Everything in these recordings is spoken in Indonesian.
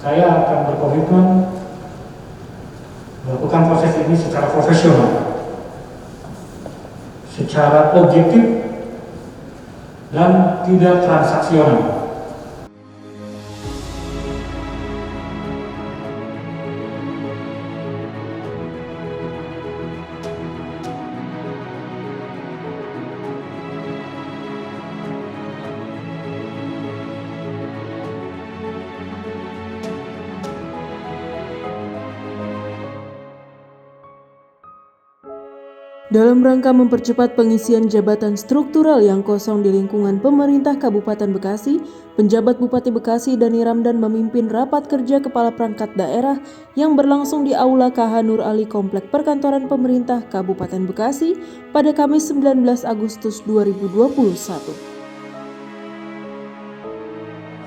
saya akan berkomitmen melakukan proses ini secara profesional, secara objektif, dan tidak transaksional. Dalam rangka mempercepat pengisian jabatan struktural yang kosong di lingkungan pemerintah Kabupaten Bekasi, penjabat Bupati Bekasi Dani Ramdan memimpin rapat kerja kepala perangkat daerah yang berlangsung di Aula KH Nur Ali Komplek Perkantoran Pemerintah Kabupaten Bekasi pada Kamis 19 Agustus 2021.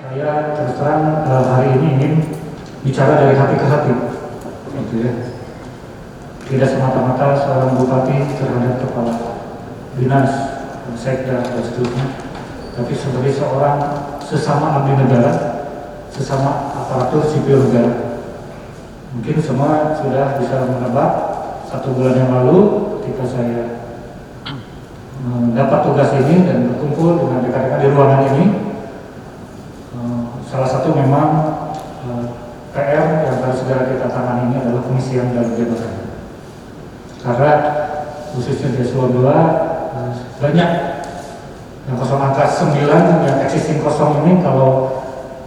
Saya terus terang hari ini ingin bicara dari hati ke hati, gitu ya. Tidak semata-mata seorang bupati terhadap kepala dinas, sekda, dan seterusnya, tapi sebagai seorang sesama abdi negara, sesama aparatur sipil negara. Mungkin semua sudah bisa menebak 1 bulan yang lalu ketika saya mendapat tugas ini dan berkumpul dengan rekan-rekan di ruangan ini, salah satu memang PR yang harus segera kita tangani ini adalah pengisian dalam jabatan. Karena khususnya di Eselon 2 banyak yang kosong angka 9 yang existing kosong ini, kalau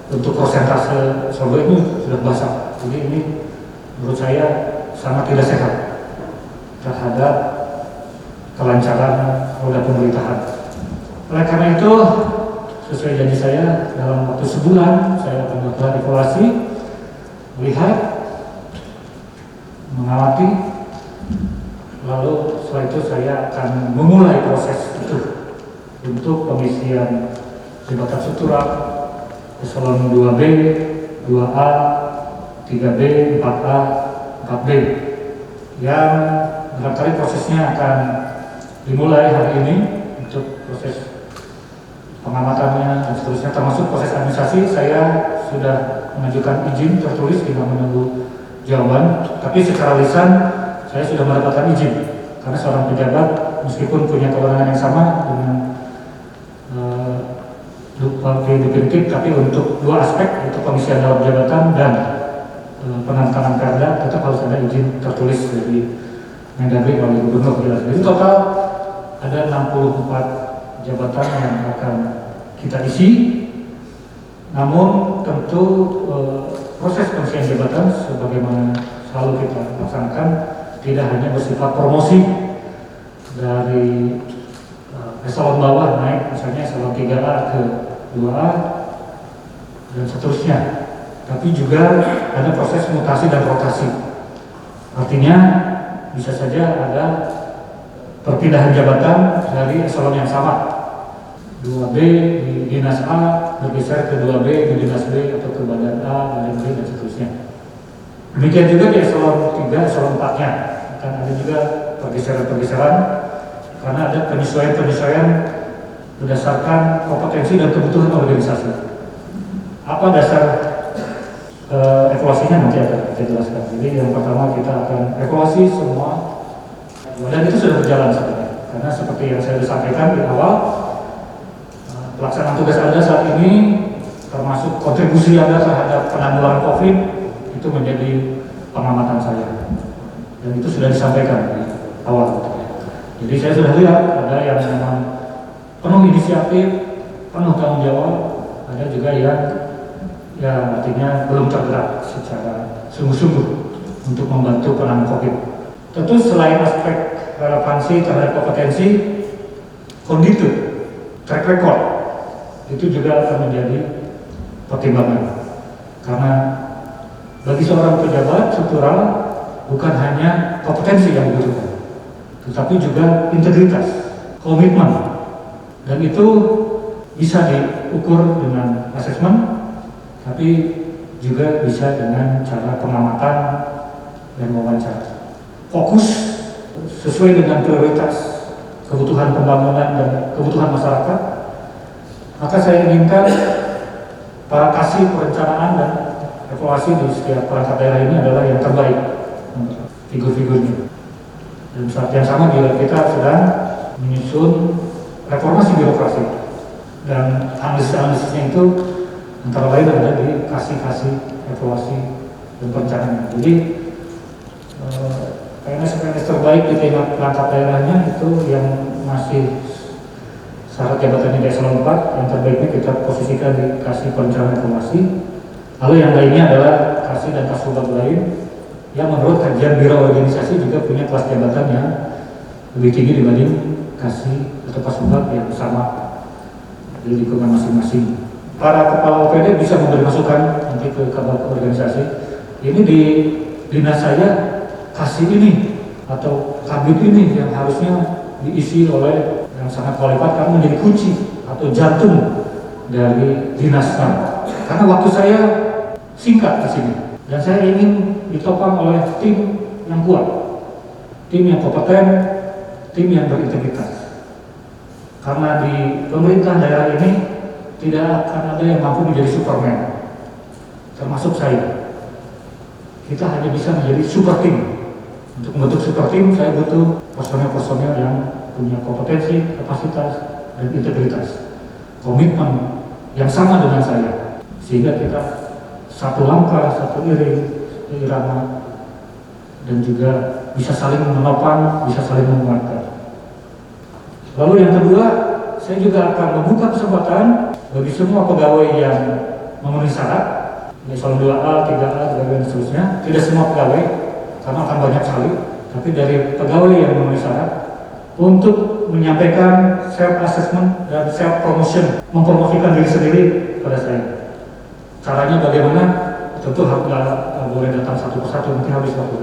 untuk persentase Solo itu sudah basah. Jadi ini menurut saya sangat tidak sehat terhadap kelancaran roda pemerintahan. Oleh karena itu, sesuai janji saya, dalam waktu sebulan saya akan melakukan evaluasi, melihat, mengamati, lalu setelah itu saya akan memulai proses itu untuk pengisian jabatan struktural Eselon 2B, 2A, 3B, 4A, 4B yang barangkali prosesnya akan dimulai hari ini untuk proses pengamatannya dan seterusnya, termasuk proses administrasi. Saya sudah mengajukan izin tertulis, tinggal menunggu jawaban, tapi secara lisan saya sudah mendapatkan izin karena seorang pejabat meskipun punya kewenangan yang sama dengan Bupati definitif, tapi untuk 2 aspek, yaitu pengisian dalam jabatan dan penandatanganan perda, tetap harus ada izin tertulis dari Mendagri oleh Gubernur. Jadi total ada 64 jabatan yang akan kita isi, namun tentu proses pengisian jabatan sebagaimana selalu kita laksanakan tidak hanya bersifat promosi dari eselon bawah naik, misalnya eselon 3A ke 2A dan seterusnya, tapi juga ada proses mutasi dan rotasi. Artinya bisa saja ada perpindahan jabatan dari eselon yang sama, 2B di dinas A bergeser ke 2B di dinas B atau ke badan A, badan B, dan seterusnya. Demikian juga di eselon 3, eselon 4-nya akan ada juga pergeseran-pergeseran karena ada penyesuaian-penyesuaian berdasarkan kompetensi dan kebutuhan organisasi. Apa dasar evaluasinya nanti akan kita jelaskan. Jadi yang pertama kita akan evaluasi semua, dan itu sudah berjalan sebenarnya. Karena seperti yang saya sudah sampaikan di awal, pelaksanaan tugas Anda saat ini termasuk kontribusi Anda terhadap penanggulangan COVID itu menjadi pengamatan saya. Dan itu sudah disampaikan di awal. Jadi saya sudah lihat ada yang memang penuh inisiatif, penuh tanggung jawab, ada juga yang artinya belum tergerak secara sungguh-sungguh untuk membantu penanganan COVID. Tentu selain aspek relevansi terhadap kompetensi, konditur, track record itu juga akan menjadi pertimbangan. Karena bagi seorang pejabat struktural bukan hanya kompetensi yang dibutuhkan, tetapi juga integritas, komitmen, dan itu bisa diukur dengan asesmen, tapi juga bisa dengan cara pengamatan dan wawancara. Fokus sesuai dengan prioritas kebutuhan pembangunan dan kebutuhan masyarakat, maka saya inginkan para kasih perencanaan dan evaluasi di setiap perangkat daerah ini adalah yang terbaik figur-figurnya. Dan saat yang sama juga kita sedang menyusun reformasi birokrasi, dan analisis-analisisnya itu antara lain ada di kasih evaluasi dan perencanaan. Jadi PNS terbaik di tingkat perangkat daerahnya itu yang masih syarat jabatannya di eselon 4, yang terbaiknya kita posisikan di kasih perencanaan evaluasi. Lalu yang lainnya adalah kasih dan kasubag lain yang menurut kajian biro organisasi juga punya kelas jabatan yang lebih tinggi dibanding kasih atau kasubag yang sama di lingkungan masing-masing. Para kepala OPD bisa memberi masukan nanti ke kabak organisasi. Ini di dinas saya kasih ini atau kabit ini yang harusnya diisi oleh yang sangat kualifikat karena menjadi kunci atau jantung dari dinasnya. Karena waktu saya singkat di sini dan saya ingin ditopang oleh tim yang kuat, tim yang kompeten, tim yang berintegritas. Karena di pemerintah daerah ini tidak akan ada yang mampu menjadi Superman, termasuk saya. Kita hanya bisa menjadi super tim. Untuk membentuk super tim, saya butuh personel-personel yang punya kompetensi, kapasitas, dan integritas, komitmen yang sama dengan saya, sehingga kita satu langkah, satu irama, dan juga bisa saling menopang, bisa saling menguatkan. Lalu yang kedua, saya juga akan membuka kesempatan bagi semua pegawai yang memenuhi syarat, eselon 2A, 3A, dan seterusnya. Tidak semua pegawai, karena akan banyak sekali, tapi dari pegawai yang memenuhi syarat untuk menyampaikan self assessment dan self promotion, mempromosikan diri sendiri pada saya. Caranya bagaimana? Tentu harus nggak boleh datang satu persatu, mungkin habis waktu.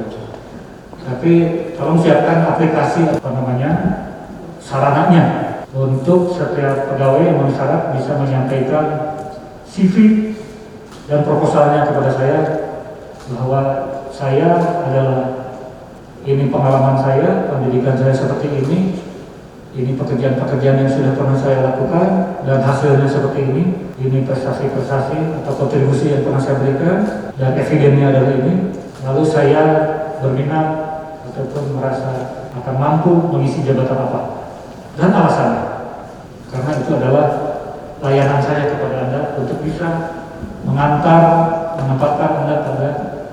Tapi tolong siapkan aplikasi sarananya untuk setiap pegawai yang memenuhi syarat bisa menyampaikan CV dan proposalnya kepada saya bahwa saya adalah ini pengalaman saya, pendidikan saya seperti ini pekerjaan-pekerjaan yang sudah pernah saya lakukan dan hasilnya seperti ini prestasi-prestasi atau kontribusi yang pernah saya berikan dan evidennya adalah ini. Lalu saya berminat ataupun merasa akan mampu mengisi jabatan apa dan alasannya, karena itu adalah layanan saya kepada Anda untuk bisa menempatkan Anda pada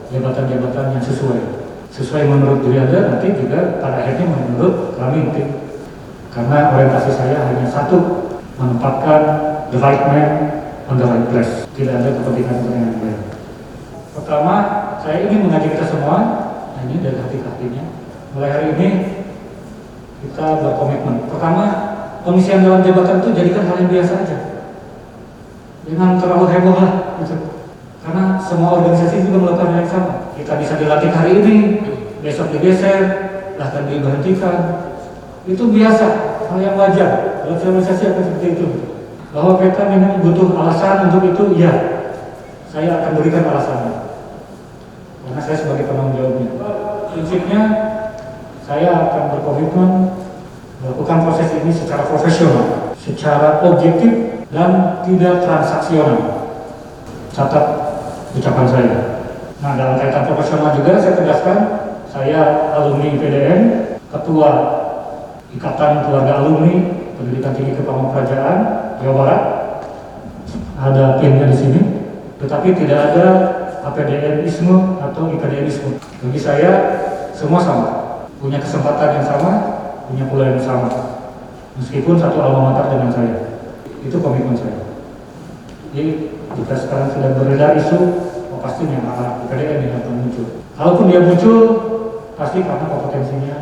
jabatan-jabatan yang sesuai menurut diri Anda, nanti juga pada akhirnya menurut kami tim. Karena orientasi saya hanya satu, menempatkan the right man on the right place, tidak ada kepentingan yang lain. Pertama, saya ingin mengajak kita semua, ini dari hati-hatinya, mulai hari ini kita berkomitmen. Pertama, pengisian dalam jabatan itu jadikan hal yang biasa aja, jangan terlalu heboh lah gitu. Karena semua organisasi juga melakukan hal yang sama. Kita bisa dilatih hari ini, besok digeser, bahkan diberhentikan. Itu biasa, hal yang wajar. Organisasi akan seperti itu. Bahwa kita memang butuh alasan untuk itu, ya, saya akan berikan alasannya. Karena saya sebagai penanggung jawabnya. Prinsipnya, saya akan berkomitmen melakukan proses ini secara profesional, secara objektif, dan tidak transaksional. Catat ucapan saya. Nah, dalam kaitan profesional juga saya tegaskan, saya alumni PDN, ketua Ikatan Keluarga Alumni Pendidikan Tinggi Kepamokrajaan Jawa Barat. Ada pinnya di sini, tetapi tidak ada APDN-isme atau IPDN-isme. Bagi saya semua sama, punya kesempatan yang sama, punya pula yang sama, meskipun satu alma mater dengan saya. Itu komitmen saya. Jadi kita sekarang sedang beredar isu, pastinya IPDN yang akan muncul. Kalaupun dia muncul, pasti karena kompetensinya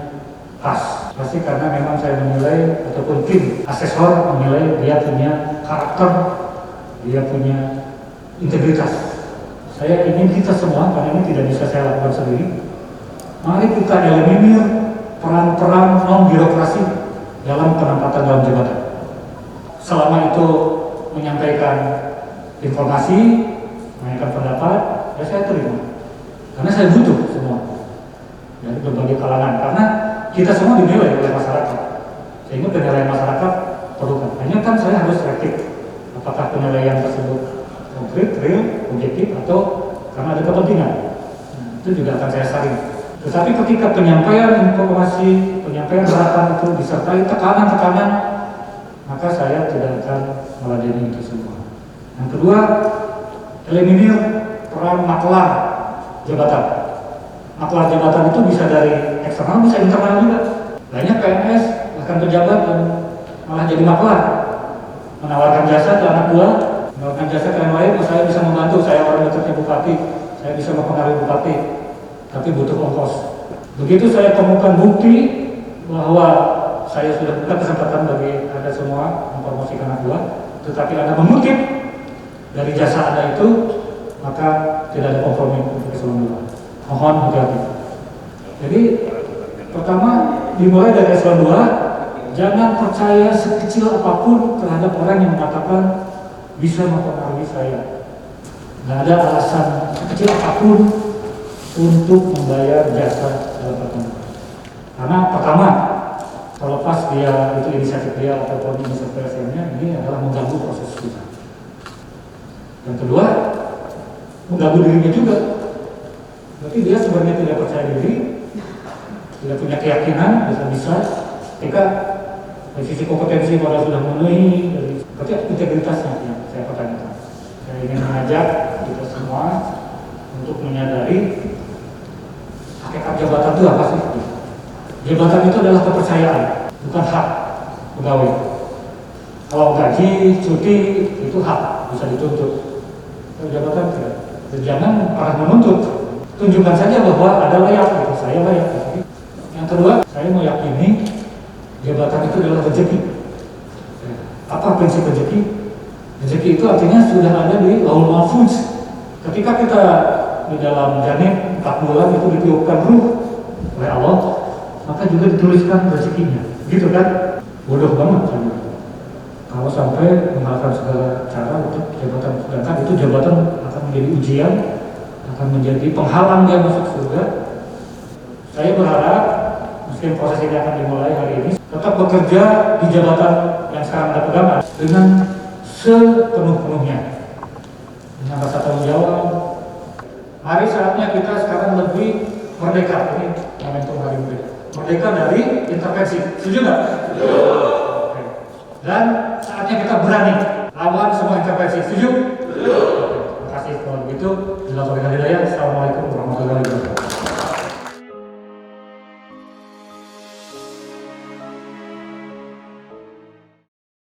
pas. Pasti karena memang saya menilai ataupun tim asesor menilai dia punya karakter, dia punya integritas. Saya ingin kita semua, karena ini tidak bisa saya lakukan sendiri, mari kita eliminir peran-peran non-birokrasi dalam penempatan dalam jabatan. Selama itu menyampaikan informasi, menyampaikan pendapat, ya saya terima. Karena saya butuh semua dari berbagai kalangan. Karena kita semua dinilai oleh masyarakat, sehingga penilaian masyarakat perlukan. Hanya kan saya harus selektif, apakah penilaian tersebut konkret, real, objektif, atau karena itu juga akan saya saring. Tetapi ketika penyampaian informasi, penyampaian harapan itu disertai tekanan-tekanan, maka saya tidak akan meladeni itu semua. Yang kedua, eliminir peran maklar jabatan. Maklar jabatan itu bisa dari eksternal, bisa internal juga. Banyak PNS, bahkan pejabat yang malah jadi maklar, menawarkan jasa ke anak buah, menawarkan jasa ke yang lain. Saya bisa membantu, saya orang dekatnya bupati, saya bisa mempengaruhi bupati, tapi butuh ongkos. Begitu saya temukan bukti bahwa saya sudah buka kesempatan bagi Anda semua mempromosikan anak buah, tetapi Anda mengutip dari jasa Anda itu, maka tidak ada kompromi untuk eselon 2. Mohon hati-hati. Jadi pertama, dimulai dari eselon 2, jangan percaya sekecil apapun terhadap orang yang mengatakan bisa mempengaruhi saya. Nggak ada alasan sekecil apapun untuk membayar jasa dalam pertemuan. Karena pertama, kalau pas dia itu inisiatif dia ataupun inisiatif PSM-nya, ini adalah mengganggu proses kita. Yang kedua, mengganggu dirinya juga. Berarti dia sebenarnya tidak percaya diri, tidak punya keyakinan, bisa-bisa. Ketika dari sisi kompetensi pada sudah memenuhi, berarti integritasnya yang saya pertanyakan. Saya ingin mengajak kita semua untuk menyadari hakikat jabatan itu apa sih? Jabatan itu adalah kepercayaan, bukan hak pegawai. Kalau gaji, cuti, itu hak, bisa dituntut. Kalau jabatan tidak. Jangan pernah menuntut. Tunjukkan saja bahwa ada layak, gitu. Saya layak. Gitu. Yang kedua, saya meyakini jabatan itu adalah rezeki. Apa prinsip rezeki? Rezeki itu artinya sudah ada di Lauhul Mahfuz. Ketika kita di dalam janin 4 bulan itu ditiupkan ruh oleh Allah, maka juga dituliskan rezekinya, gitu kan? Bodoh banget kan? Kalau sampai menghalalkan segala cara untuk jabatan, sedangkan itu jabatan akan menjadi ujian, akan menjadi penghalang dia masuk surga. Saya berharap meski proses ini akan dimulai hari ini, tetap bekerja di jabatan yang sekarang Anda pegang dengan sepenuh-penuhnya, dengan rasa tanggung jawab. Mari saatnya kita sekarang lebih merdeka. Ini momentum hari merdeka. Merdeka dari intervensi. Setuju nggak? Oke. Dan saatnya kita berani lawan semua intervensi. Setuju? Terima kasih. Kalau begitu, Assalamualaikum warahmatullahi wabarakatuh.